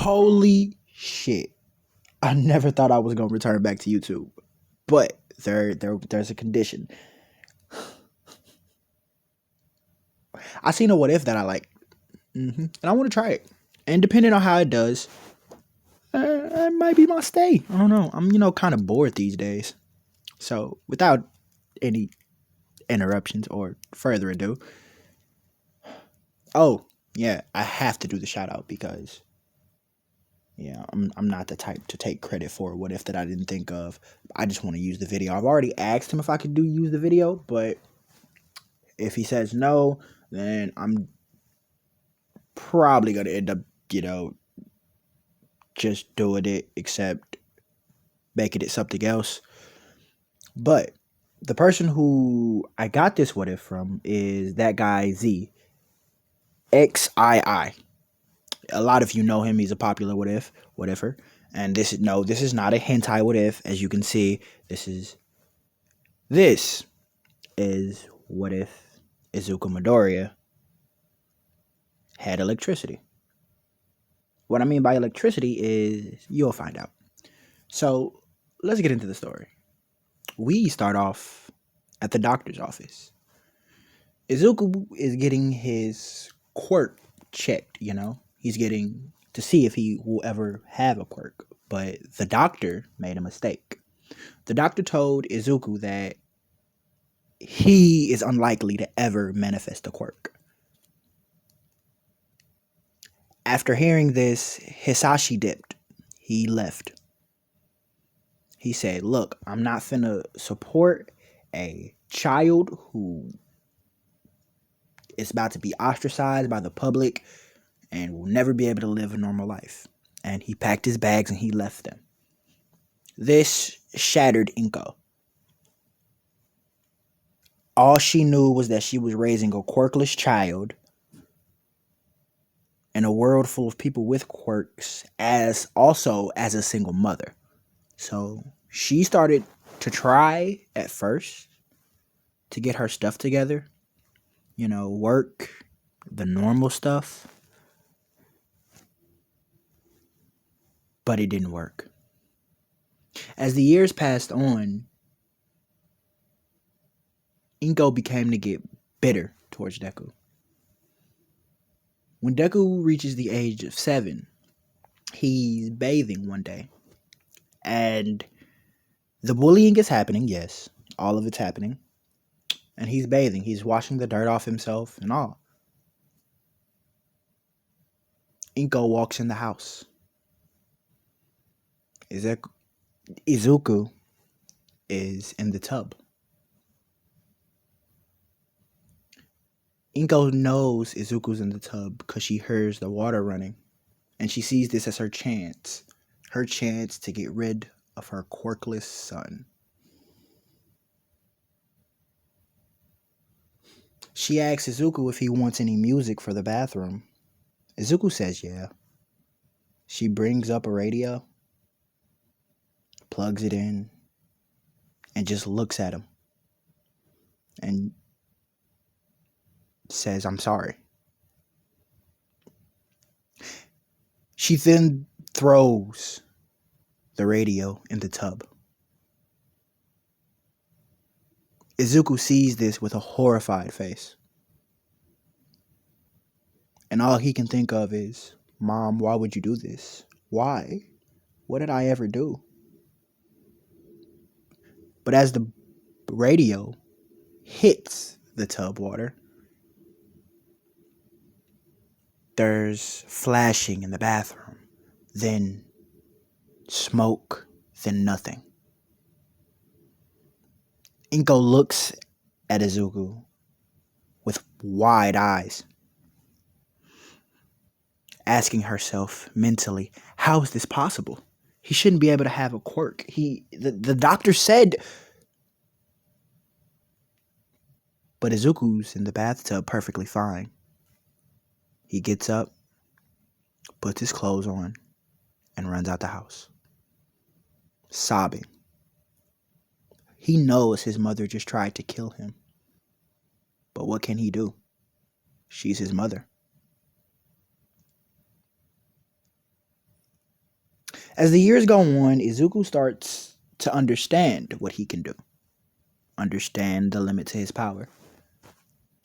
Holy shit. I never thought I was gonna return back to YouTube. But there's a condition. I seen a what if that I like. And I want to try it. And depending on how it does, it might be my stay. I don't know. I'm, kind of bored these days. So without any interruptions or further ado, oh, yeah, I have to do the shout out because I'm not the type to take credit for a what if that I didn't think of. I just want to use the video. I've already asked him if I could use the video, but if he says no, then I'm probably gonna end up, just doing it, except making it something else. But the person who I got this what if from is that guy Z XII. A lot of you know him. He's a popular whatever. And this is not a hentai what if. As you can see, this is what if Izuku Midoriya had electricity. What I mean by electricity is you'll find out. So let's get into the story. We start off at the doctor's office. Izuku is getting his quirk checked, He's getting to see if he will ever have a quirk. But the doctor made a mistake. The doctor told Izuku that he is unlikely to ever manifest a quirk. After hearing this, Hisashi dipped. He left. He said, look, I'm not finna support a child who is about to be ostracized by the public and will never be able to live a normal life. And he packed his bags and he left them. This shattered Inko. All she knew was that she was raising a quirkless child in a world full of people with quirks, as a single mother. So she started to try at first to get her stuff together, work, the normal stuff. But it didn't work. As the years passed on, Inko became to get bitter towards Deku. When Deku reaches the age of 7, he's bathing one day. And the bullying is happening, yes. All of it's happening. And he's bathing. He's washing the dirt off himself and all. Inko walks in the house. Izuku is in the tub. Inko knows Izuku's in the tub because she hears the water running. And she sees this as her chance to get rid of her quirkless son. She asks Izuku if he wants any music for the bathroom. Izuku says yeah. She brings up a radio, plugs it in, and just looks at him. And says, I'm sorry. She then throws the radio in the tub. Izuku sees this with a horrified face. And all he can think of is, Mom, why would you do this? Why? What did I ever do? But as the radio hits the tub water, there's flashing in the bathroom, then smoke, then nothing. Inko looks at Izuku with wide eyes, asking herself mentally, how is this possible? He shouldn't be able to have a quirk. The doctor said. But Izuku's in the bathtub perfectly fine. He gets up, puts his clothes on, and runs out the house, sobbing. He knows his mother just tried to kill him. But what can he do? She's his mother. As the years go on, Izuku starts to understand what he can do, understand the limit to his power.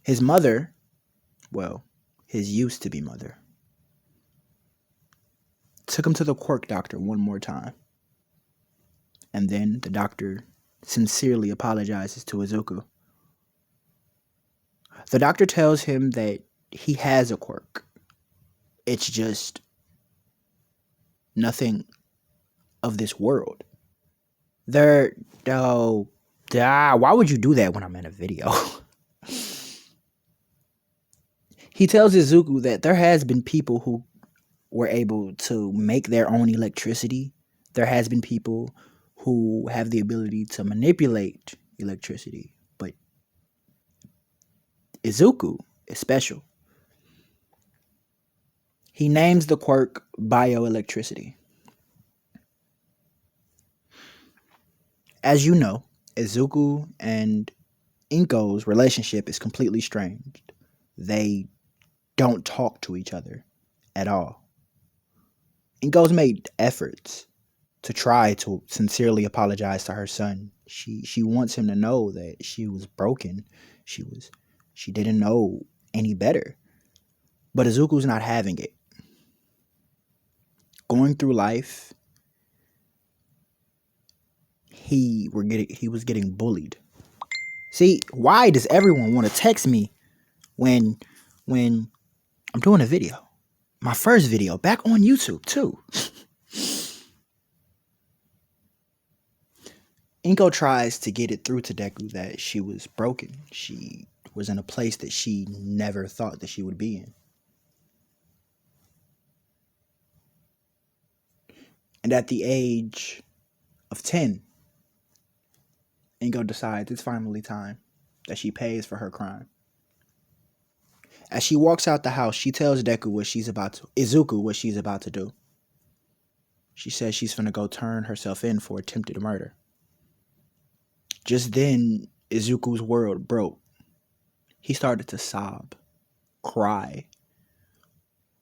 His mother, well, his used to be mother, took him to the quirk doctor one more time. And then the doctor sincerely apologizes to Izuku. The doctor tells him that he has a quirk. It's just nothing of this world. There, oh, why would you do that when I'm in a video? He tells Izuku that there has been people who were able to make their own electricity. There has been people who have the ability to manipulate electricity, but Izuku is special. He names the quirk bioelectricity. As you know, Izuku and Inko's relationship is completely strained. They don't talk to each other at all. Inko's made efforts to try to sincerely apologize to her son. She wants him to know that she was broken. She didn't know any better. But Izuku's not having it. Going through life, he was getting bullied. See, why does everyone want to text me when I'm doing a video? My first video back on YouTube too. Inko tries to get it through to Deku that she was broken. She was in a place that she never thought that she would be in. And at the age of 10, Inko decides it's finally time that she pays for her crime. As she walks out the house, she tells Izuku what she's about to do. She says she's gonna go turn herself in for attempted murder. Just then, Izuku's world broke. He started to sob, cry.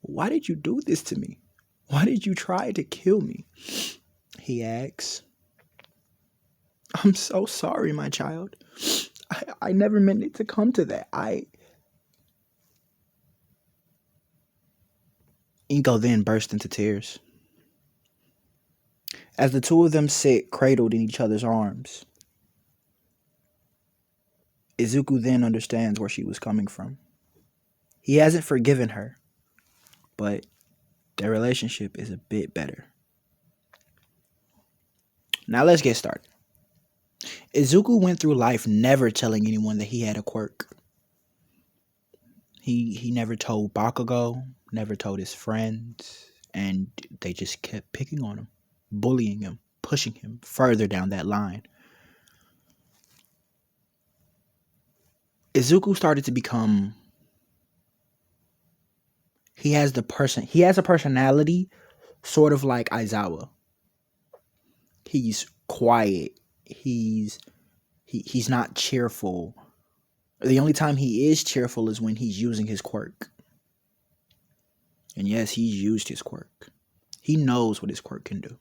Why did you do this to me? Why did you try to kill me? He asks. I'm so sorry, my child. I never meant it to come to that. Inko then burst into tears. As the two of them sit cradled in each other's arms, Izuku then understands where she was coming from. He hasn't forgiven her, but their relationship is a bit better. Now let's get started. Izuku went through life never telling anyone that he had a quirk. He never told Bakugo, never told his friends, and they just kept picking on him, bullying him, pushing him further down that line. Izuku started to become... He has a personality sort of like Aizawa. He's quiet. He's not cheerful. The only time he is cheerful is when he's using his quirk. And yes, he's used his quirk. He knows what his quirk can do.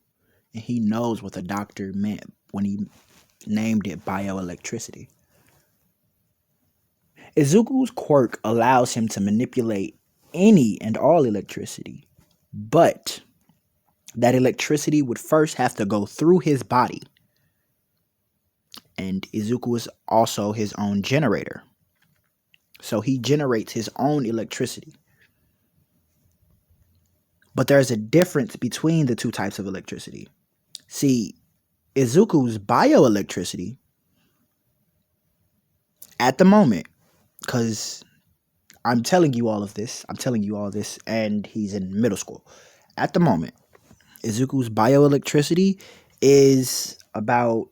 And he knows what the doctor meant when he named it bioelectricity. Izuku's quirk allows him to manipulate any and all electricity, but that electricity would first have to go through his body. And Izuku is also his own generator. So he generates his own electricity. But there's a difference between the two types of electricity. See, Izuku's bioelectricity, at the moment, because I'm telling you all this, and he's in middle school. At the moment, Izuku's bioelectricity is about...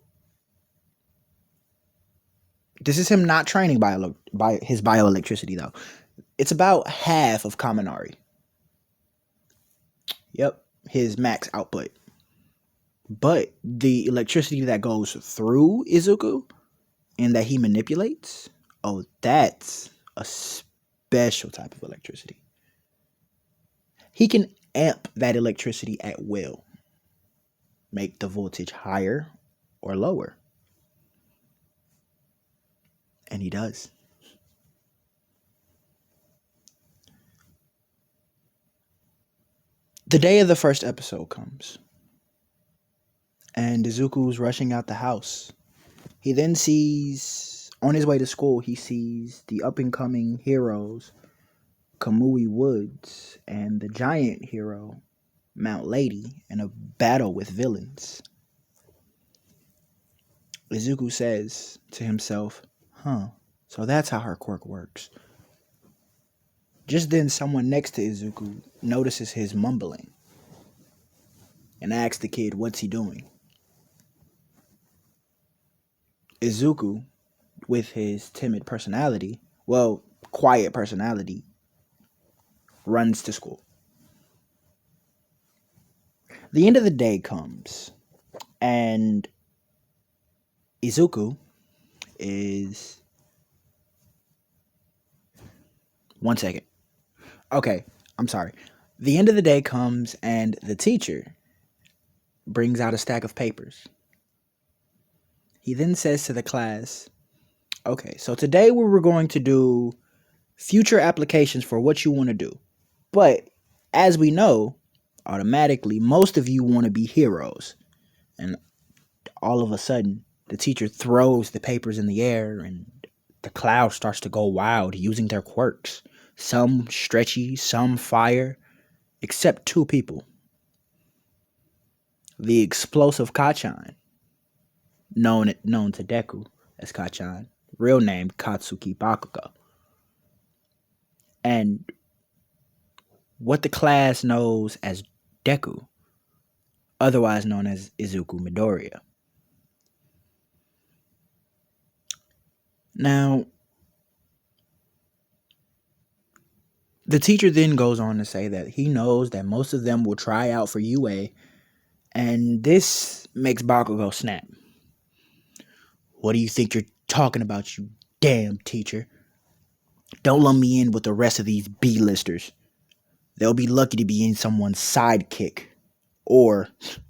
This is him not training his bioelectricity, though. It's about half of Kaminari. Yep, his max output. But the electricity that goes through Izuku and that he manipulates, oh, that's a special type of electricity. He can amp that electricity at will. make the voltage higher or lower. And he does. The day of the first episode comes, and Izuku's rushing out the house. He then sees, on his way to school, he sees the up and coming heroes, Kamui Woods, and the giant hero, Mount Lady, in a battle with villains. Izuku says to himself, so that's how her quirk works. Just then, someone next to Izuku notices his mumbling and asks the kid, what's he doing? Izuku, with his timid personality, quiet personality, runs to school. The end of the day comes, and Izuku is... One second. Okay, I'm sorry. The end of the day comes, and the teacher brings out a stack of papers. He then says to the class, okay, so today we were going to do future applications for what you want to do. But as we know, automatically, most of you want to be heroes. And all of a sudden, the teacher throws the papers in the air and the cloud starts to go wild using their quirks. Some stretchy, some fire, except two people. The explosive Kachan, known to Deku as Kachan, real name Katsuki Bakugo. And what the class knows as Deku, otherwise known as Izuku Midoriya. Now, the teacher then goes on to say that he knows that most of them will try out for UA, and this makes Bakugo snap. What do you think you're talking about, you damn teacher? Don't lump me in with the rest of these B-listers. They'll be lucky to be in someone's sidekick or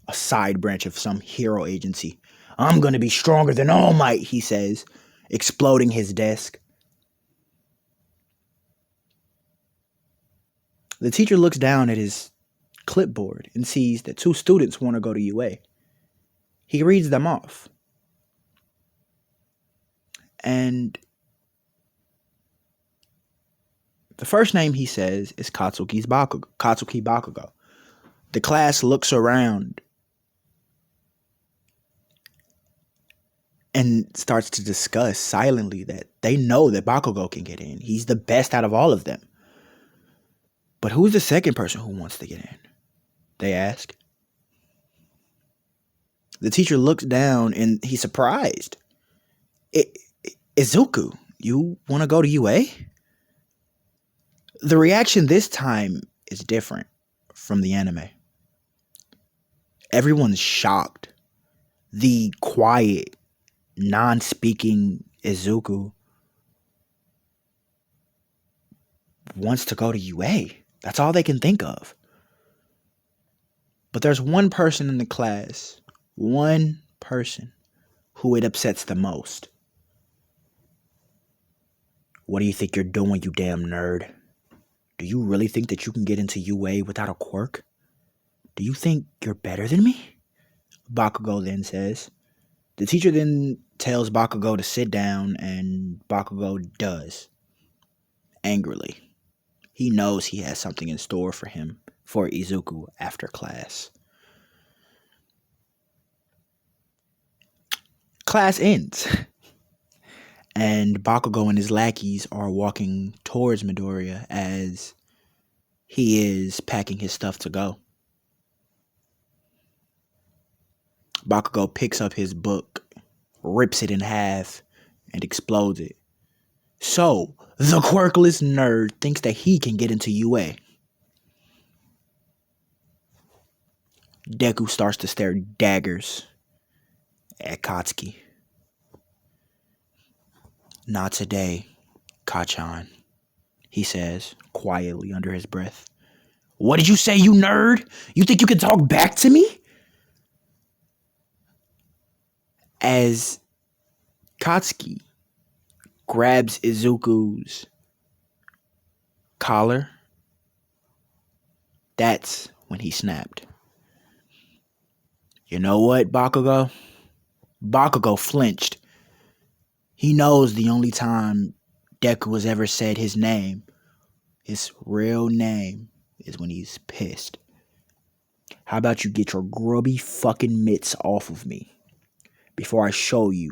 a side branch of some hero agency. I'm going to be stronger than All Might, he says, exploding his desk. The teacher looks down at his clipboard and sees that two students want to go to UA. He reads them off. And the first name he says is Katsuki Bakugo. The class looks around and starts to discuss silently that they know that Bakugo can get in. He's the best out of all of them. But who's the second person who wants to get in? They ask. The teacher looks down and he's surprised. Izuku, you want to go to UA? The reaction this time is different from the anime. Everyone's shocked. The quiet, non-speaking Izuku wants to go to UA. That's all they can think of. But there's one person in the class, one person, who it upsets the most. What do you think you're doing, you damn nerd? Do you really think that you can get into UA without a quirk? Do you think you're better than me? Bakugo then says. The teacher then tells Bakugo to sit down, and Bakugo does. Angrily. He knows he has something in store for him, for Izuku, after class. Class ends. And Bakugo and his lackeys are walking towards Midoriya as he is packing his stuff to go. Bakugo picks up his book, rips it in half, and explodes it. So, the quirkless nerd thinks that he can get into UA. Deku starts to stare daggers at Katsuki. Not today, Kachan, he says, quietly under his breath. What did you say, you nerd? You think you can talk back to me? As Katsuki grabs Izuku's collar, that's when he snapped. You know what, Bakugo? Bakugo flinched. He knows the only time Deku has ever said his name, his real name, is when he's pissed. How about you get your grubby fucking mitts off of me before I show you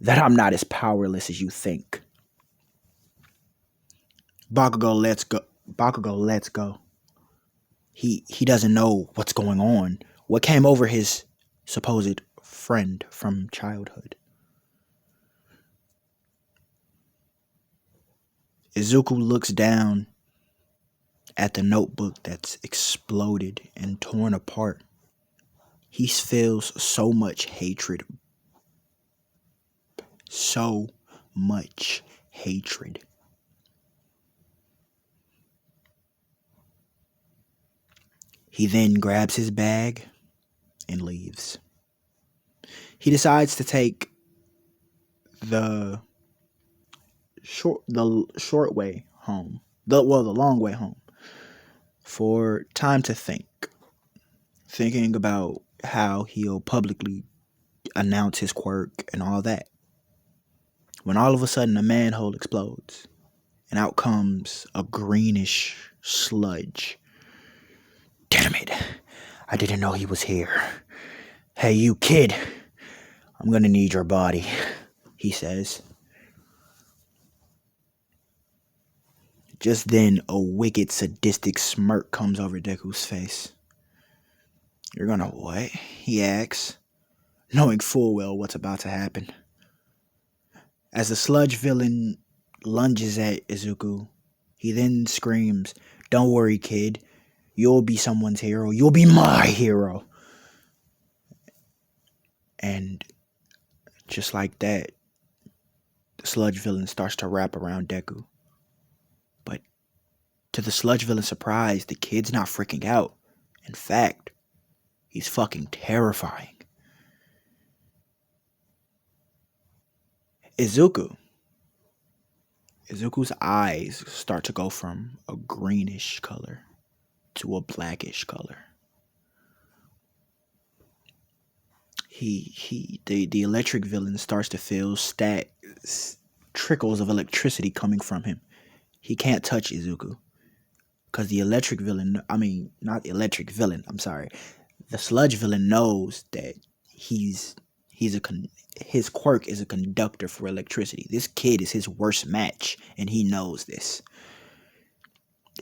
that I'm not as powerless as you think. Bakugo lets go. Bakugo lets go. He doesn't know what's going on. What came over his supposed friend from childhood. Izuku looks down at the notebook that's exploded and torn apart. He feels so much hatred. So much hatred. He then grabs his bag and leaves. He decides to take the short way home. The long way home. For time to think. Thinking about how he'll publicly announce his quirk and all that. When all of a sudden a manhole explodes. And out comes a greenish sludge. Damn it. I didn't know he was here. Hey, you kid. I'm gonna need your body, he says. Just then, a wicked, sadistic smirk comes over Deku's face. You're gonna what? He asks, knowing full well what's about to happen. As the sludge villain lunges at Izuku, he then screams, "Don't worry, kid. You'll be someone's hero. You'll be my hero." And just like that, the sludge villain starts to wrap around Deku. But to the sludge villain's surprise, the kid's not freaking out. In fact, he's fucking terrifying. Izuku's eyes start to go from a greenish color to a blackish color. The electric villain starts to feel trickles of electricity coming from him. He can't touch Izuku because the electric villain, not the electric villain, I'm sorry. The sludge villain knows that his quirk is a conductor for electricity. This kid is his worst match, and he knows this.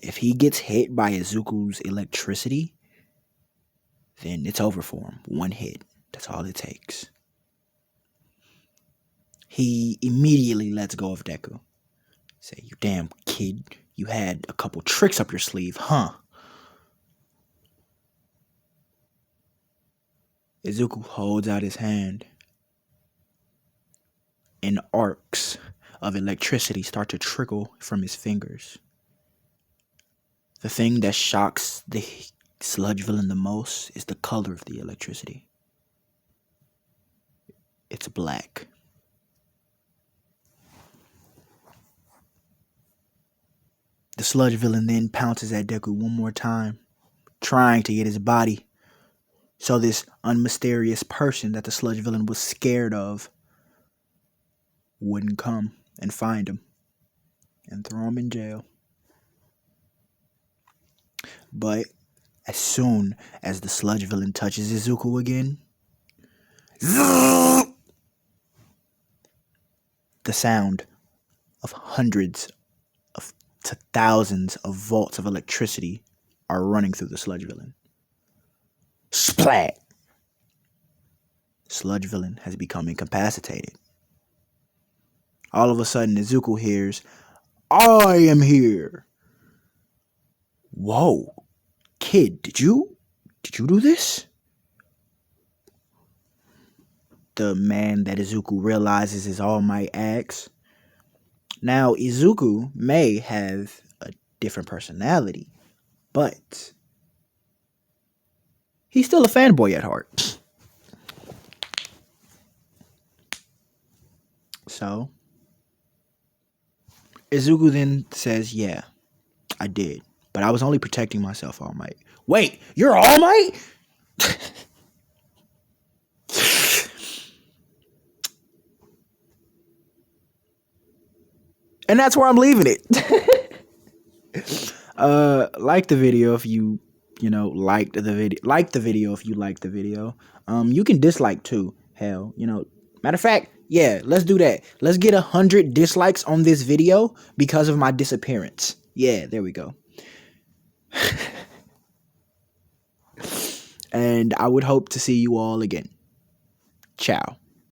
If he gets hit by Izuku's electricity, then it's over for him. One hit. That's all it takes. He immediately lets go of Deku. Say, you damn kid, you had a couple tricks up your sleeve, huh? Izuku holds out his hand, and arcs of electricity start to trickle from his fingers. The thing that shocks the sludge villain the most is the color of the electricity. It's black. The sludge villain then pounces at Deku one more time, trying to get his body, so this unmysterious person that the sludge villain was scared of wouldn't come and find him and throw him in jail. But as soon as the sludge villain touches Izuku again, the sound of hundreds to thousands of volts of electricity are running through the sludge villain. Splat! Sludge villain has become incapacitated. All of a sudden, Izuku hears, "I am here." Whoa, kid, did you do this? The man that Izuku realizes is All Might asks. Now, Izuku may have a different personality, but he's still a fanboy at heart. So Izuku then says, "Yeah, I did, but I was only protecting myself, All Might." Wait, you're All Might? And that's where I'm leaving it. Like the video if you liked the video. Like the video if you liked the video. You can dislike too. Hell, matter of fact, yeah, let's do that. Let's get 100 dislikes on this video because of my disappearance. Yeah, there we go. And I would hope to see you all again. Ciao.